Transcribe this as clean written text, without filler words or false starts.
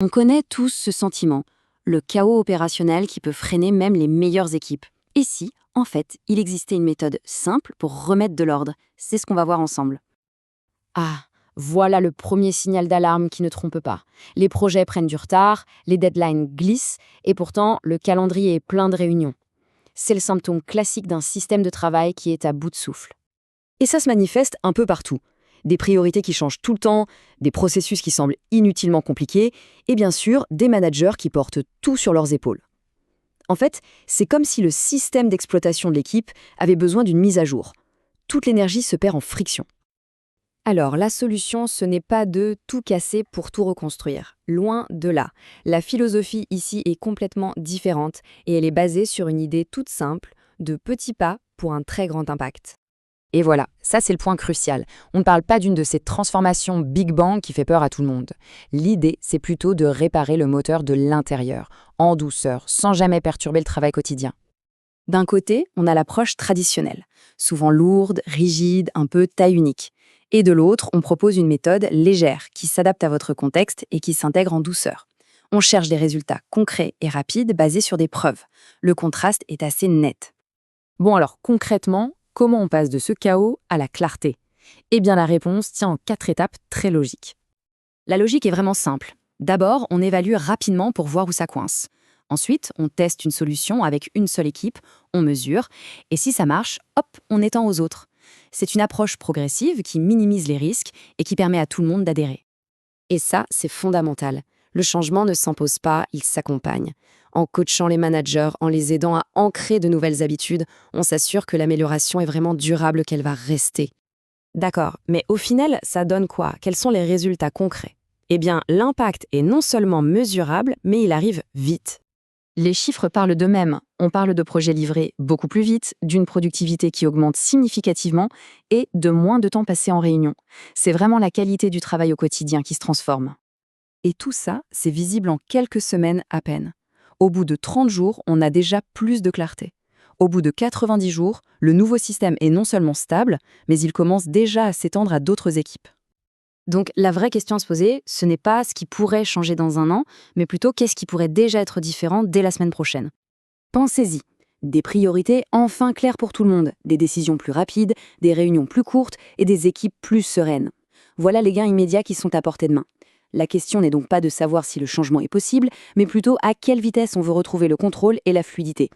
On connaît tous ce sentiment, le chaos opérationnel qui peut freiner même les meilleures équipes. Et si, en fait, il existait une méthode simple pour remettre de l'ordre? C'est ce qu'on va voir ensemble. Ah, voilà le premier signal d'alarme qui ne trompe pas. Les projets prennent du retard, les deadlines glissent, et pourtant le calendrier est plein de réunions. C'est le symptôme classique d'un système de travail qui est à bout de souffle. Et ça se manifeste un peu partout. Des priorités qui changent tout le temps, des processus qui semblent inutilement compliqués, et bien sûr, des managers qui portent tout sur leurs épaules. En fait, c'est comme si le système d'exploitation de l'équipe avait besoin d'une mise à jour. Toute l'énergie se perd en friction. Alors, la solution, ce n'est pas de tout casser pour tout reconstruire. Loin de là. La philosophie ici est complètement différente et elle est basée sur une idée toute simple de petits pas pour un très grand impact. Et voilà, ça c'est le point crucial. On ne parle pas d'une de ces transformations Big Bang qui fait peur à tout le monde. L'idée, c'est plutôt de réparer le moteur de l'intérieur, en douceur, sans jamais perturber le travail quotidien. D'un côté, on a l'approche traditionnelle, souvent lourde, rigide, un peu taille unique. Et de l'autre, on propose une méthode légère qui s'adapte à votre contexte et qui s'intègre en douceur. On cherche des résultats concrets et rapides basés sur des preuves. Le contraste est assez net. Bon alors, concrètement, comment on passe de ce chaos à la clarté? Eh bien la réponse tient en 4 étapes très logiques. La logique est vraiment simple. D'abord, on évalue rapidement pour voir où ça coince. Ensuite, on teste une solution avec une seule équipe, on mesure, et si ça marche, hop, on étend aux autres. C'est une approche progressive qui minimise les risques et qui permet à tout le monde d'adhérer. Et ça, c'est fondamental. Le changement ne s'impose pas, il s'accompagne. En coachant les managers, en les aidant à ancrer de nouvelles habitudes, on s'assure que l'amélioration est vraiment durable, qu'elle va rester. D'accord, mais au final, ça donne quoi? Quels sont les résultats concrets? Eh bien, l'impact est non seulement mesurable, mais il arrive vite. Les chiffres parlent d'eux-mêmes. On parle de projets livrés beaucoup plus vite, d'une productivité qui augmente significativement et de moins de temps passé en réunion. C'est vraiment la qualité du travail au quotidien qui se transforme. Et tout ça, c'est visible en quelques semaines à peine. Au bout de 30 jours, on a déjà plus de clarté. Au bout de 90 jours, le nouveau système est non seulement stable, mais il commence déjà à s'étendre à d'autres équipes. Donc la vraie question à se poser, ce n'est pas ce qui pourrait changer dans un an, mais plutôt qu'est-ce qui pourrait déjà être différent dès la semaine prochaine. Pensez-y. Des priorités enfin claires pour tout le monde, des décisions plus rapides, des réunions plus courtes et des équipes plus sereines. Voilà les gains immédiats qui sont à portée de main. La question n'est donc pas de savoir si le changement est possible, mais plutôt à quelle vitesse on veut retrouver le contrôle et la fluidité.